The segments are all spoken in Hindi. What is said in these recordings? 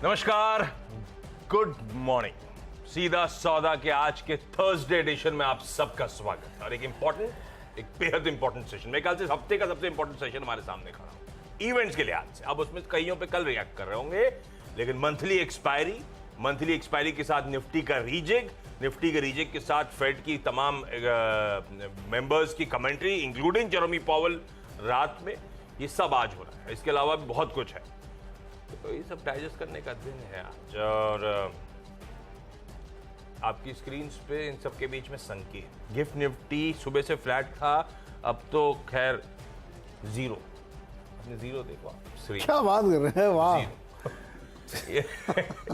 नमस्कार, गुड मॉर्निंग। सीधा सौदा के आज के थर्सडे एडिशन में आप सबका स्वागत है। और एक बेहद इंपॉर्टेंट सेशन, मेरे ख्याल से हफ्ते का सबसे इंपॉर्टेंट सेशन हमारे सामने खड़ा हो इवेंट्स के लिहाज से। अब उसमें कईयों पे कल रिएक्ट कर रहे होंगे, लेकिन मंथली एक्सपायरी के साथ निफ्टी का रीजिग के साथ फेड की तमाम मेंबर्स की कमेंट्री इंक्लूडिंग जेरोमी पॉवेल रात में, ये सब आज हो रहा है। इसके अलावा भी बहुत कुछ है, तो ये सब डाइजेस्ट करने का दिन है आज। और आपकी स्क्रीन पे इन सब के बीच में संकेत, गिफ्ट निफ्टी सुबह से फ्लैट था, अब तो खैर जीरो। अपने जीरो देखो आप, क्या बात कर रहे हैं, वाह। ये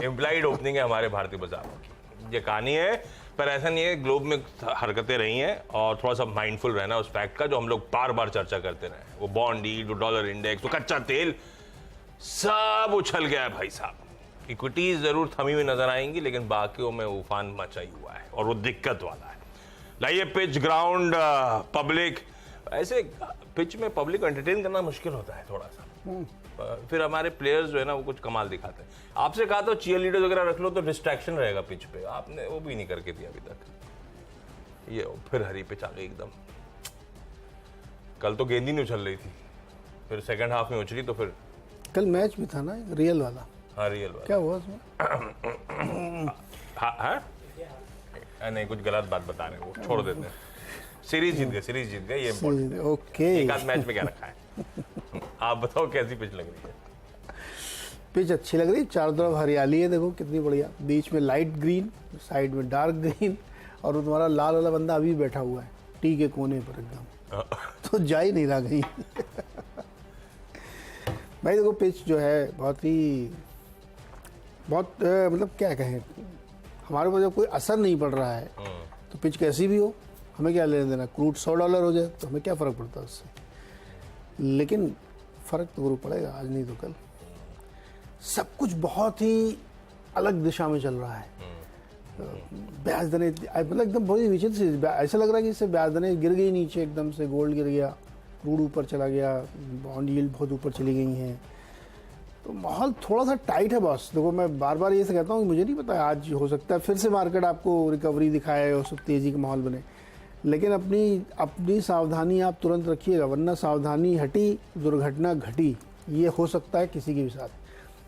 इम्प्लाइड ओपनिंग है हमारे भारतीय बाजारों की, ये कहानी है। पर ऐसा नहीं है, ग्लोब में हरकतें रही हैं और थोड़ा सा माइंडफुल रहना उस फैक्ट का जो हम लोग बार बार चर्चा करते रहे। वो बॉन्ड यील्ड, वो डॉलर इंडेक्स, वो कच्चा तेल, सब उछल गया है भाई साहब। इक्विटीज जरूर थमी हुई नजर आएंगी, लेकिन बाकियों में उफान मचा ही हुआ है और वो दिक्कत वाला है। लाइए पिच, ग्राउंड, पब्लिक। ऐसे पिच में पब्लिक को एंटरटेन करना मुश्किल होता है थोड़ा सा। फिर हमारे प्लेयर्स जो है ना, वो कुछ कमाल दिखाते हैं। आपसे कहा तो चीयर लीडर्स वगैरह रख लो तो डिस्ट्रैक्शन रहेगा पिच पे, आपने वो भी नहीं करके दिया अभी तक। ये फिर हरी पिच आ गई एकदम। कल तो गेंद ही नहीं उछल रही थी, फिर सेकंड हाफ में उछली, तो फिर कल मैच भी था ना रियल वाला। हाँ, रियल वाला क्या हुआ उसमें? हाँ नहीं, कुछ गलत बात बता रहे हैं, वो छोड़ देते हैं। सीरीज जीत गए, ये इम्पोर्टेंट। ओके, एक आध मैच में क्या रखा है? आप बताओ कैसी पिच लग रही है? पिच अच्छी लग रही है, चारों तरफ हरियाली है, देखो कितनी बढ़िया। बीच में लाइट ग्रीन, साइड में डार्क ग्रीन, और तुम्हारा लाल वाला बंदा अभी बैठा हुआ है टी के कोने पर एकदम, तो जा ही नहीं रहा कहीं। भाई देखो, पिच जो है बहुत मतलब क्या कहें, हमारे ऊपर जब कोई असर नहीं पड़ रहा है तो पिच कैसी भी हो, हमें क्या लेने देना। क्रूड $100 हो जाए तो हमें क्या फ़र्क पड़ता है उससे, लेकिन फ़र्क तो जरूर पड़ेगा, आज नहीं तो कल। सब कुछ बहुत ही अलग दिशा में चल रहा है। ब्याज दरें मतलब एकदम बहुत ही विचित्र सी, ऐसा लग रहा है कि इससे ब्याज दरें गिर गई नीचे, एकदम से गोल्ड गिर गया, क्रूड ऊपर चला गया, बॉन्ड यील्ड बहुत ऊपर चली गई हैं, तो माहौल थोड़ा सा टाइट है बॉस। देखो, मैं बार बार ये से कहता हूँ कि मुझे नहीं पता, आज हो सकता है फिर से मार्केट आपको रिकवरी दिखाए और सब तेज़ी का माहौल बने, लेकिन अपनी सावधानी आप तुरंत रखिएगा, वरना सावधानी हटी दुर्घटना घटी, ये हो सकता है किसी के भी साथ।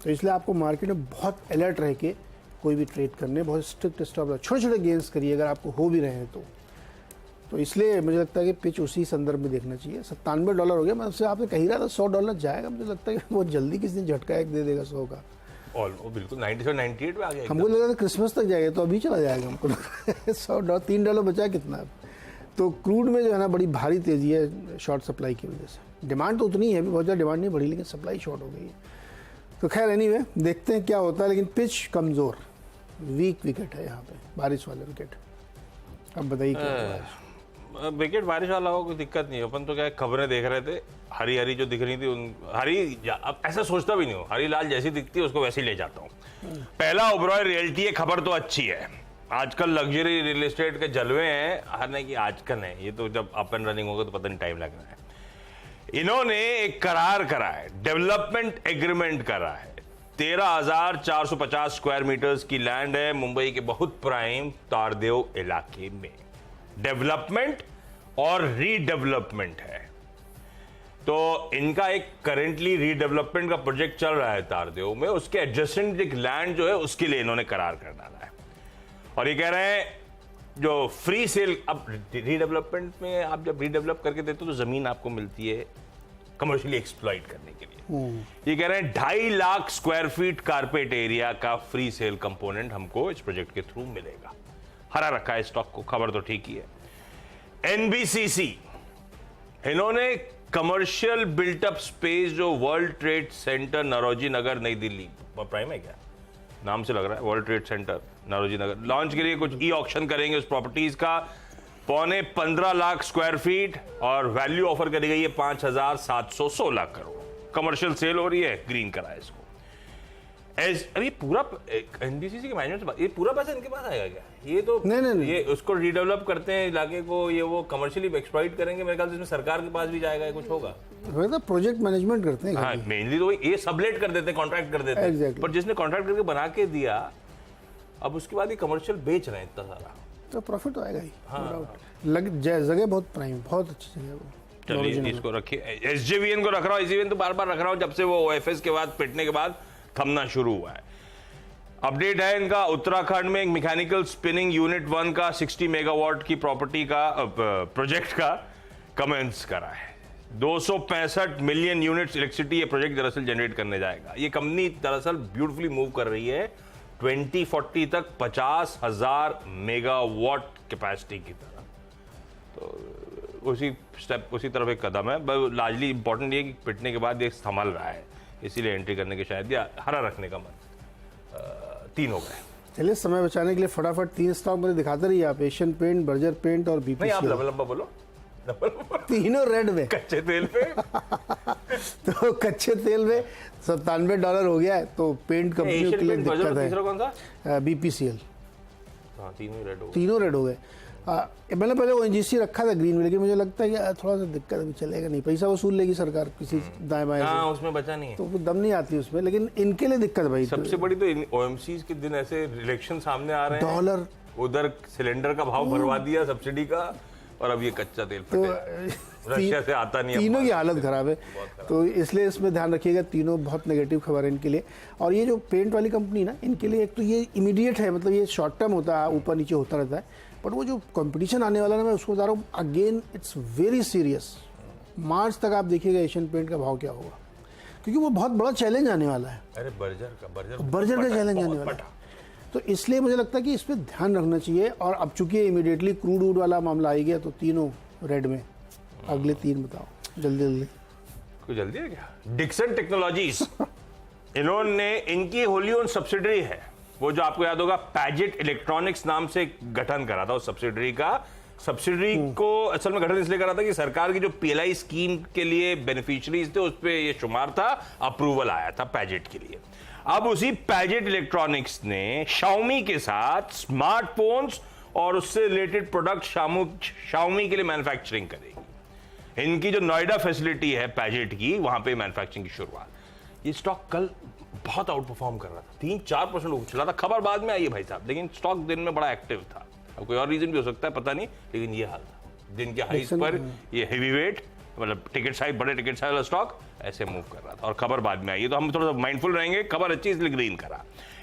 तो इसलिए आपको मार्केट में बहुत अलर्ट रह के कोई भी ट्रेड करने, बहुत स्ट्रिक्ट स्टॉप लॉस, छोटे छोटे गेंस करिए अगर आपको हो भी रहे हैं तो इसलिए मुझे लगता है कि पिच उसी संदर्भ में देखना चाहिए। $97 हो गया, मैं उससे आपसे कह ही रहा था $100 जाएगा, मुझे लगता है कि बहुत जल्दी किसी दिन झटका एक दे देगा 100 का। और वो बिल्कुल 97-98 में आ गया। हमको लगा था क्रिसमस तक जाएगा, तो अभी चला जाएगा हमको। $100 $3 बचा कितना। तो क्रूड में जो है ना बड़ी भारी तेज़ी है शॉर्ट सप्लाई की वजह से। डिमांड तो उतनी है, अभी बहुत ज़्यादा डिमांड नहीं बढ़ी, लेकिन सप्लाई शॉर्ट हो गई है। तो खैर एनीवे, देखते हैं क्या होता है, लेकिन पिच कमज़ोर, वीक विकेट है यहाँ पे, बारिश वाले विकेट। अब बताइए क्या विकेट बारिश वाला हो, कोई दिक्कत नहीं। अपन तो क्या खबरें देख रहे थे, हरी हरी जो दिख रही थी अब ऐसा सोचता भी नहीं हो, हरी लाल जैसी दिखती है उसको वैसे ही ले जाता हूँ। पहला ओबरॉय रियल्टी है, खबर तो अच्छी है। आजकल लग्जरी रियल एस्टेट के जलवे हैं, हर नहीं कि आजकल है, ये तो जब अप एंड रनिंग होगा तो पता नहीं टाइम लग रहा है। इन्होंने एक करार करा है, डेवलपमेंट एग्रीमेंट करा है। 13,450 स्क्वायर मीटर्स की लैंड है मुंबई के बहुत प्राइम तारदेव इलाके में। डेवलपमेंट और रीडेवलपमेंट है, तो इनका एक करेंटली रीडेवलपमेंट का प्रोजेक्ट चल रहा है तारदेव में, उसके एडजेसेंट एक लैंड जो है उसके लिए इन्होंने करार कर डाला है। और ये कह रहे हैं जो फ्री सेल, अब रीडेवलपमेंट में आप जब रीडेवलप करके देते हो तो जमीन आपको मिलती है कमर्शियली एक्सप्लॉइट करने के लिए। ये कह रहे हैं 2.5 lakh square feet carpet area का फ्री सेल कंपोनेंट हमको इस प्रोजेक्ट के थ्रू मिलेगा। हरा रखा है स्टॉक को, खबर तो ठीक ही है। एनबीसीसी, इन्होंने कमर्शियल बिल्टअप स्पेस जो वर्ल्ड ट्रेड सेंटर नरोजी नगर नई दिल्ली, प्राइम है क्या नाम से लग रहा है, वर्ल्ड ट्रेड सेंटर नरोजी नगर, लॉन्च के लिए कुछ ई ऑक्शन करेंगे उस प्रॉपर्टीज का। 15.25 लाख स्क्वायर फीट और वैल्यू ऑफर करी गई है 5,716 करोड़। कमर्शियल सेल हो रही है, ग्रीन करा है इसको। अरे पूरा एनबीसीसी के मैनेजमेंट ये पूरा पैसा इनके पास आएगा क्या? ये तो नहीं। ये उसको रीडेवलप करते हैं इलाके को, ये वो कमर्शियली एक्सप्लॉइट करेंगे, मेरे ख्याल से इसमें सरकार के पास भी जाएगा, कुछ होगा। तो प्रोजेक्ट मैनेजमेंट करते हैं। हाँ, मेनली तो ये सबलेट कर देते हैं, कॉन्ट्रैक्ट कर देते हैं। Exactly. पर जिसने कॉन्ट्रैक्ट करके बना के दिया, अब उसके बाद ये कमर्शियल बेच रहे हैं इतना सारा, तो प्रॉफिट तो आएगा ही। हाँ। जगह बहुत प्राइम, बहुत अच्छी जगह है वो। चलिए इसको रखिए, एसजेवीएन को रख रहा हूँ, एसजेवीएन तो बार बार रख रहा हूँ जब से वो ओएफएस के बाद पिटने के बाद थमना शुरू हुआ है। अपडेट है इनका, उत्तराखंड में एक मैकेनिकल स्पिनिंग यूनिट 1 का 60 मेगावाट की प्रॉपर्टी का प्रोजेक्ट का कमेंस करा है। 265 मिलियन यूनिट्स इलेक्ट्रिसिटी ये प्रोजेक्ट दरअसल जनरेट करने जाएगा। ये कंपनी दरअसल ब्यूटीफुली मूव कर रही है 2040 तक 50,000 मेगावाट कैपेसिटी की तरफ। तो उसी स्टेप, उसी तरफ एक कदम है। लार्जली इंपॉर्टेंट ये कि पिटने के बाद ये संभल रहा है, इसीलिए एंट्री करने के शायद या हरा रखने का मन। 3 हो गए। चलिए समय बचाने के लिए फटाफट 3 स्टॉक मुझे दिखाते रहिए आप, एशियन पेंट, बर्जर पेंट और नहीं, आप बीपीसीएल। लंबा लंबा बोलो, तीनों रेड में। कच्चे तेल पे तो कच्चे तेल में $97 हो गया है, तो पेंट कंपनियों के लिए तीसरा दिक्कत कौन सा? है। बीपीसीएल हाँ, तीनों रेड हो गए। तीनों रेड हो गए। मैंने पहले ओएनजीसी रखा था ग्रीन में, लेकिन मुझे लगता है कि थोड़ा सा दिक्कत अभी चलेगा नहीं, पैसा वसूल लेगी सरकार किसी दाएं बाएं हाँ, से, उसमें बचा नहीं है। तो वो दम नहीं आती उसमें। लेकिन इनके लिए दिक्कत भाई, सबसे बड़ी तो ओएमसीज के दिन ऐसे इलेक्शन सामने आ रहे हैं, डॉलर उधर सिलेंडर का भाव भरवा दिया सब्सिडी का, और अब ये कच्चा तेल तो रशिया से आता नहीं है। तीनों की हालत खराब है, तो इसलिए इसमें ध्यान रखिएगा। तीनों बहुत नेगेटिव खबर है इनके लिए। और ये जो पेंट वाली कंपनी ना, इनके लिए एक तो ये इमीडिएट है, मतलब ये शॉर्ट टर्म होता है, ऊपर नीचे होता रहता है, बट वो जो कंपटीशन आने वाला है ना, मैं उसको बता रहा हूँ अगेन, इट्स वेरी सीरियस। मार्च तक आप देखिएगा एशियन पेंट का भाव क्या होगा, क्योंकि वो बहुत बड़ा चैलेंज आने वाला है। अरे बर्जर का चैलेंज आने वाला है, तो इसलिए मुझे लगता है कि इस पर ध्यान रखना चाहिए। और अब चूंकि इमीडिएटली क्रूड वूड वाला मामला आ गया, तो तीनों रेड में। अगले 3 बताओ जल्दी जल्दी। कुछ जल्दी है क्या? डिक्सन टेक्नोलॉजीज इन्होंने, इनकी होली ओन सब्सिडरी है, वो जो आपको याद होगा पैजेट इलेक्ट्रॉनिक्स नाम से गठन करा था उस सब्सिडरी का। सब्सिडरी को असल में गठन इसलिए करा था कि सरकार की जो पीएलआई स्कीम के लिए बेनिफिशियरीज थे उस पर ये शुमार था, अप्रूवल आया था पैजेट के लिए। अब उसी पैजेट इलेक्ट्रॉनिक्स ने शाओमी के साथ स्मार्टफोन्स और उससे रिलेटेड प्रोडक्ट शाओमी के लिए मैन्युफैक्चरिंग करेगी। इनकी जो नोएडा फैसिलिटी है पैजेट की, वहां पे मैन्युफैक्चरिंग की शुरुआत। ये स्टॉक कल बहुत आउट परफॉर्म कर रहा था, 3-4% उछला था। खबर बाद में आई है भाई साहब, लेकिन स्टॉक दिन में बड़ा एक्टिव था। अब कोई और रीजन भी हो सकता है, पता नहीं, लेकिन ये हाल था। दिन के हाइस पर ये हेवी वेट, मतलब टिकट साइज, बड़े टिकट साइज वाला स्टॉक ऐसे मूव कर रहा था, और खबर बाद में आई है, तो हम थोड़ा सा माइंडफुल रहेंगे। खबर अच्छी इसलिए ग्रीन करा।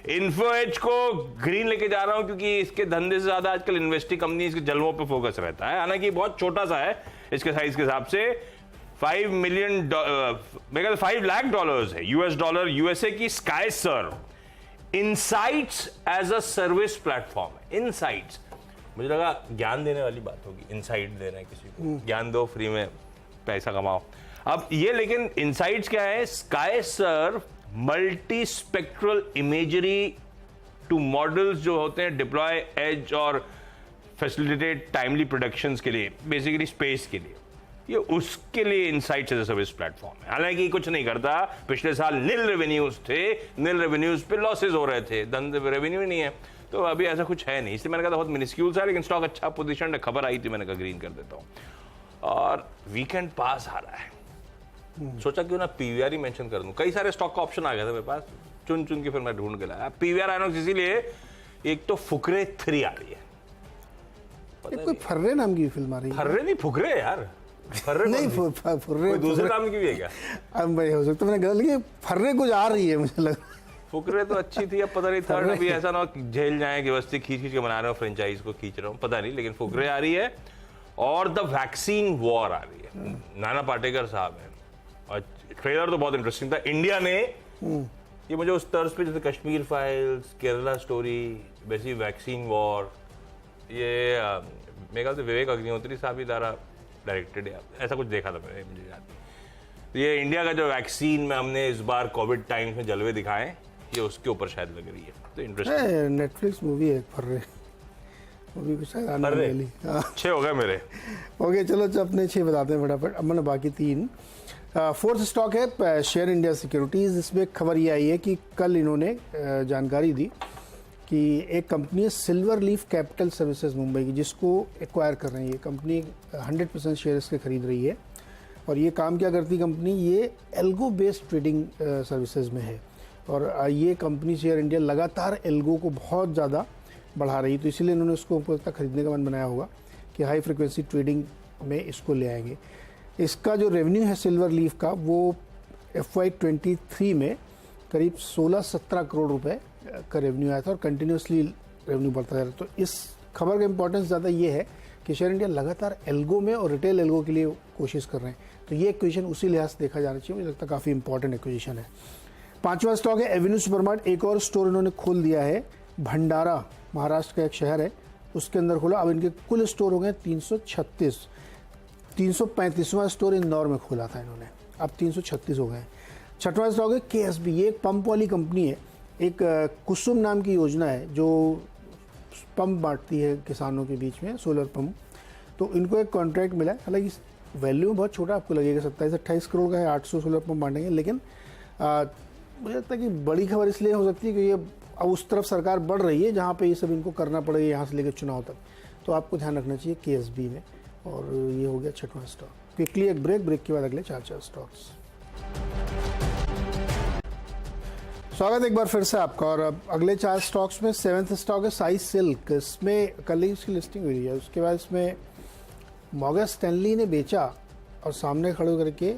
इन्फो एज को ग्रीन लेके जा रहा हूं क्योंकि इसके धंधे से ज्यादा आजकल इन्वेस्टिंग कंपनी के जलवों पे फोकस रहता है। हालांकि बहुत छोटा सा है इसके साइज के हिसाब से, $5 मिलियन, $5 लाख है, $US यूएसए की Sky Serv insights as a service platform है। इनसाइट्स, मुझे लगा ज्ञान देने वाली बात होगी, इनसाइट दे रहे हैं किसी को, ज्ञान दो फ्री में पैसा कमाओ। अब ये, लेकिन इनसाइट्स क्या है? Sky Serv multi spectral imagery to models जो होते हैं डिप्लॉय एज और फैसिलिटेट टाइमली प्रोडक्शंस के लिए, बेसिकली स्पेस के लिए, ये उसके लिए insights as a service platform है। हालांकि कुछ नहीं करता, पिछले साल नील रेवेन्यूज थे, नील रेवेन्यूज पे लॉसेज हो रहे थे, धंधे रेवेन्यू ही नहीं है, तो अभी ऐसा कुछ है नहीं, इसलिए मैंने कहा बहुत मिनिस्क्यूल है, लेकिन स्टॉक अच्छा पोजीशन है। खबर आई थी, मैंने कहा ग्रीन कर देता हूं। और वीकेंड पास आ रहा है, सोचा क्यों ना पीवीआर ही मेंशन कर दूं। कई सारे स्टॉक का ऑप्शन आ गया था मेरे पास, चुन चुन के फिर मैं ढूंढ के लाया पीवीआर आइनॉक्स, इसीलिए एक तो फुकरे 3 आ रही है। कोई फर्रे नाम की फिल्म आ रही है। फर्रे नहीं, फुकरे यार, फर्रे नहीं, फुर्रे दूसरे नाम की भी है क्या? अब भाई हो सकता, मैंने गलत लिया, फर्रे कुछ आ रही है मुझे लगा। फुकरे तो अच्छी थी, अब पता नहीं थर्ड अभी ऐसा ना झेल जाए कि बस्ती खींच के बना रहे हो, फ्रेंचाइज को खींच रहा हूँ, पता नहीं, लेकिन फुकरे आ रही है। और द वैक्सीन वॉर आ रही है, नाना पाटेकर साहब है, और ट्रेलर तो बहुत इंटरेस्टिंग था। इंडिया ने ये मुझे उस तर्ज पे, जैसे कश्मीर फाइल्स, केरला स्टोरी, वैसी वैक्सीन वॉर, ये मेरे ख्याल से विवेक अग्निहोत्री साहब ही द्वारा डायरेक्टेड है, ऐसा कुछ देखा था मैंने, मुझे याद नहीं। तो ये इंडिया का जो वैक्सीन में हमने इस बार कोविड टाइम्स में जलवे दिखाए, ये उसके ऊपर शायद लग रही है, तो इंटरेस्टिंग। नेटफ्लिक्स मूवी है फर्रे, वो भी कुछ आने अरे। वाली। हाँ 6 हो गए मेरे। ओके चलो अपने 6 बताते हैं फटाफट। अब मैंने बाकी 3। फोर्थ स्टॉक है शेयर इंडिया सिक्योरिटीज़। इसमें खबर ये आई है कि कल इन्होंने जानकारी दी कि एक कंपनी है silver leaf capital services Mumbai की, जिसको एक्वायर कर रही है। ये कंपनी 100% शेयर इसके खरीद रही है। और ये काम क्या करती कंपनी, ये एल्गो बेस्ड ट्रेडिंग सर्विसेज में है। और ये कंपनी शेयर इंडिया लगातार एल्गो को बहुत ज़्यादा बढ़ा रही है, तो इसीलिए इन्होंने उसको खरीदने का मन बनाया होगा कि हाई फ्रिक्वेंसी ट्रेडिंग में इसको ले आएंगे। इसका जो रेवेन्यू है सिल्वर लीफ का, वो FY23 में करीब 16-17 करोड़ रुपए का रेवेन्यू आया था और कंटिन्यूसली रेवेन्यू बढ़ता जा रहा है। तो इस खबर का इंपॉर्टेंस ज़्यादा ये है कि शेयर इंडिया लगातार एल्गो में और रिटेल एल्गो के लिए कोशिश कर रहे हैं। तो ये एक्विजिशन उसी लिहाज से देखा जाना चाहिए, मुझे लगता है काफ़ी इंपॉर्टेंट एक्विजिशन है। 5वां स्टॉक है एवेन्यू सुपरमार्ट। एक और स्टोर इन्होंने खोल दिया है, भंडारा महाराष्ट्र का एक शहर है, उसके अंदर खोला। अब इनके कुल स्टोर हो गए 336। 335वां स्टोर इंदौर में खोला था इन्होंने, अब 336 हो गए। 6वां स्टॉक है KSB। ये एक पंप वाली कंपनी है। एक कुसुम नाम की योजना है जो पंप बांटती है किसानों के बीच में, सोलर पंप। तो इनको एक कॉन्ट्रैक्ट मिला है, हालांकि वैल्यू बहुत छोटा आपको लगेगा, 27-28 करोड़ का है, 800 सोलर पंप बांटेंगे। लेकिन मुझे लगता है कि बड़ी खबर इसलिए हो सकती है कि ये अब उस तरफ सरकार बढ़ रही है जहाँ पे ये सब इनको करना पड़ेगा यहाँ से लेकर चुनाव तक। तो आपको ध्यान रखना चाहिए KSB में। और ये हो गया 6वां स्टॉक। क्विकली एक ब्रेक के बाद अगले 4 स्टॉक्स। स्वागत एक बार फिर से आपका। और अब अगले 4 स्टॉक्स में 7th स्टॉक है साई सिल्क। इसमें कल ही इसकी लिस्टिंग हुई है। उसके बाद इसमें मॉर्गन स्टैनली ने बेचा और सामने खड़े करके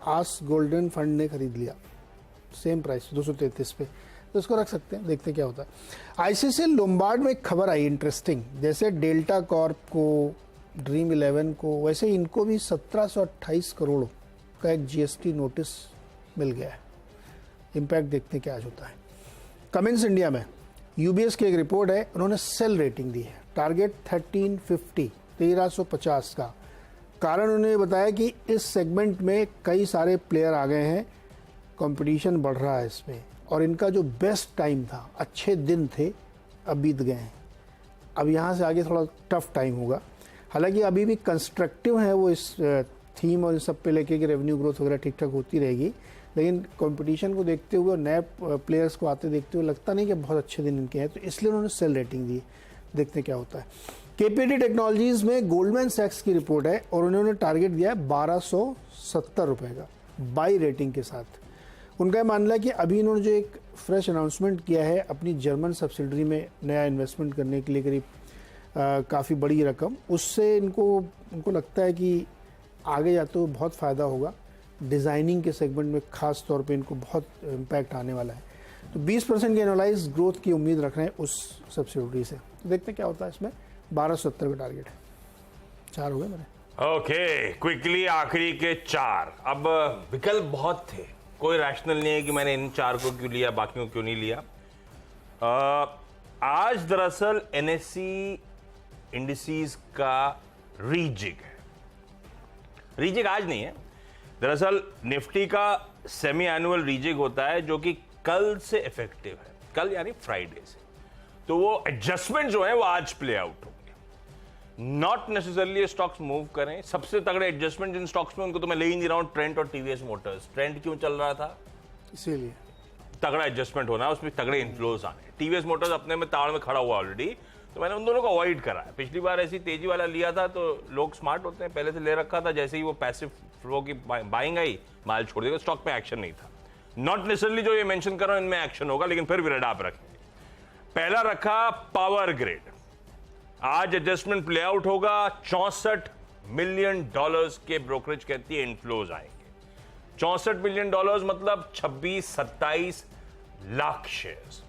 आस गोल्डन फंड ने खरीद लिया, सेम प्राइस 233 पे। तो इसको रख सकते हैं, देखते हैं क्या होता है। ICICI लोम्बार्ड में एक खबर आई इंटरेस्टिंग, जैसे डेल्टा कॉर्प को, ड्रीम 11 को, वैसे इनको भी 1728 करोड़ का एक GST नोटिस मिल गया है। इम्पैक्ट देखते हैं क्या आज होता है। कमिंस इंडिया में UBS की एक रिपोर्ट है, उन्होंने सेल रेटिंग दी है, टारगेट 1350 का। कारण उन्होंने बताया कि इस सेगमेंट में कई सारे प्लेयर आ गए हैं, कंपटीशन बढ़ रहा है इसमें, और इनका जो बेस्ट टाइम था, अच्छे दिन थे, अब बीत गए हैं। अब यहाँ से आगे थोड़ा टफ टाइम होगा। हालांकि अभी भी कंस्ट्रक्टिव है वो इस थीम और इस सब पे लेके कि रेवेन्यू ग्रोथ वगैरह ठीक ठाक होती रहेगी। लेकिन कंपटीशन को देखते हुए और नए प्लेयर्स को आते देखते हुए लगता नहीं कि बहुत अच्छे दिन इनके हैं, तो इसलिए उन्होंने सेल रेटिंग दी। देखते हैं क्या होता है। KPIT टेक्नोलॉजीज में गोल्डमैन सैक्स की रिपोर्ट है और उन्होंने टारगेट दिया है 1270 रुपये का बाई रेटिंग के साथ। उनका मानना है कि अभी इन्होंने जो एक फ्रेश अनाउंसमेंट किया है अपनी जर्मन सब्सिडरी में नया इन्वेस्टमेंट करने के लिए, करीब काफ़ी बड़ी रकम, उससे उनको लगता है कि आगे जाते हुए बहुत फ़ायदा होगा। डिज़ाइनिंग के सेगमेंट में खास तौर पे इनको बहुत इम्पैक्ट आने वाला है। तो 20% की एनुअलाइज ग्रोथ की उम्मीद रख रहे हैं उस सब्सिडरी से। तो देखते हैं क्या होता है। इसमें 1270 का टारगेट है। 4 हो गए मेरे। ओके, क्विकली आखिरी के 4। अब विकल्प बहुत थे, कोई रैशनल नहीं है कि मैंने इन 4 को क्यों लिया, बाकियों क्यों नहीं लिया। आज दरअसल NSE इंडिसेस का रीजिग है। रीजिग आज नहीं है, दरअसल निफ्टी का सेमी एनुअल रीजिग होता है जो कि कल से इफेक्टिव है, कल यानी फ्राइडे से। तो वो एडजस्टमेंट जो है वो आज प्ले आउट होंगे। नॉट नेसेसरली स्टॉक्स मूव करें। सबसे तगड़े एडजस्टमेंट जिन स्टॉक्स में उनको तो मैं ले ही नहीं रहा हूं, ट्रेंट और TVS मोटर्स। ट्रेंट क्यों चल रहा था? इसीलिए तगड़ा एडजस्टमेंट होना है, उसमें तगड़े इन्फ्लोज आने। TVS मोटर्स अपने में ताड़ में खड़ा हुआ ऑलरेडी, तो मैंने उन दोनों को अवॉइड करा है। पिछली बार ऐसी तेजी वाला लिया था तो लोग स्मार्ट होते हैं, पहले से ले रखा था, जैसे ही वो पैसिव फ्लो की बाइंग आई माल छोड़ देगा। स्टॉक में एक्शन नहीं था। नॉट नेसेसरली जो ये मेंशन कर रहा हूं इनमें एक्शन होगा, लेकिन फिर भी रेड आप रखेंगे। पहला रखा पावर ग्रिड। आज एडजस्टमेंट प्ले आउट होगा। $64 मिलियन के ब्रोकरेज कहती है इनफ्लोज आएंगे। $64 मिलियन मतलब 26-27 लाख शेयर्स।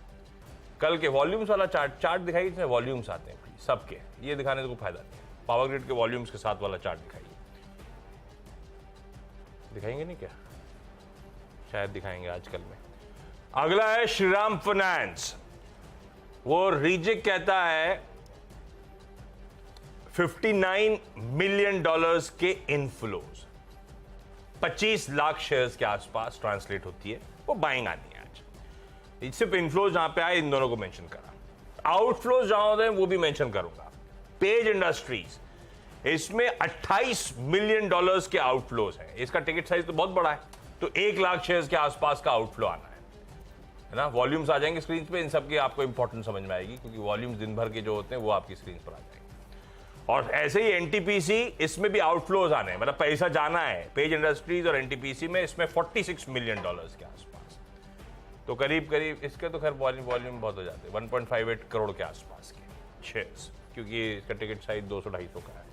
कल के वॉल्यूम्स वाला चार्ट दिखाइए, इसमें वॉल्यूम्स आते हैं सबके, ये दिखाने से कोई फायदा नहीं। पावर ग्रिड के वॉल्यूम्स के साथ वाला चार्ट दिखाइए। दिखाएंगे नहीं क्या? शायद दिखाएंगे आजकल में। अगला है श्रीराम फाइनेंस। वो रीजिक कहता है $59 मिलियन के इनफ्लोज, 25 लाख शेयर्स के आसपास ट्रांसलेट होती है। वो बाइंग आनी है आज। सिर्फ इनफ्लोज जहां पे आए इन दोनों को मेंशन करा, आउटफ्लोज जहां होते हैं वो भी मेंशन करूंगा। पेज इंडस्ट्रीज, इसमें 28 मिलियन डॉलर्स के आउटफ्लोज हैं। इसका टिकट साइज तो बहुत बड़ा है, तो 1 लाख शेयर्स के आसपास का आउटफ्लो आना है ना। वॉल्यूम्स आ जाएंगे स्क्रीन पे, इन सब की आपको इंपॉर्टेंस समझ में आएगी, क्योंकि वॉल्यूम्स दिन भर के जो होते हैं वो आपकी स्क्रीन पर आ जाएंगे। और ऐसे ही एनटीपीसी, इसमें भी आउटफ्लोज आने हैं, मतलब पैसा जाना है पेज इंडस्ट्रीज और एनटीपीसी में, इसमें 46 मिलियन डॉलर्स के आसपास। तो करीब करीब इसके तो खैर वॉल्यूम बहुत हो जाते हैं, 1.58 करोड़ के आसपास के शेयर्स, क्योंकि इसका टिकट साइज 200-250 का है।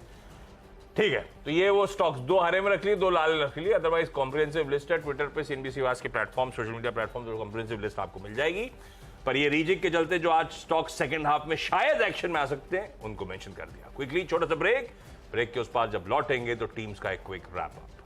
ठीक है, तो ये वो स्टॉक्स 2 हरे में रख लिए, 2 लाल रख लिए। अदरवाइज कॉम्प्रिहेंसिव लिस्ट है ट्विटर पे, CNBC वास के प्लेटफॉर्म, सोशल मीडिया प्लेटफॉर्म, जो कॉम्प्रिहेंसिव लिस्ट आपको मिल जाएगी। पर ये रीजिक के चलते जो आज स्टॉक सेकंड हाफ में शायद एक्शन में आ सकते हैं, उनको मेंशन कर दिया। क्विकली छोटा सा ब्रेक के उस पार जब लौटेंगे तो टीम्स का एक क्विक रैप अप।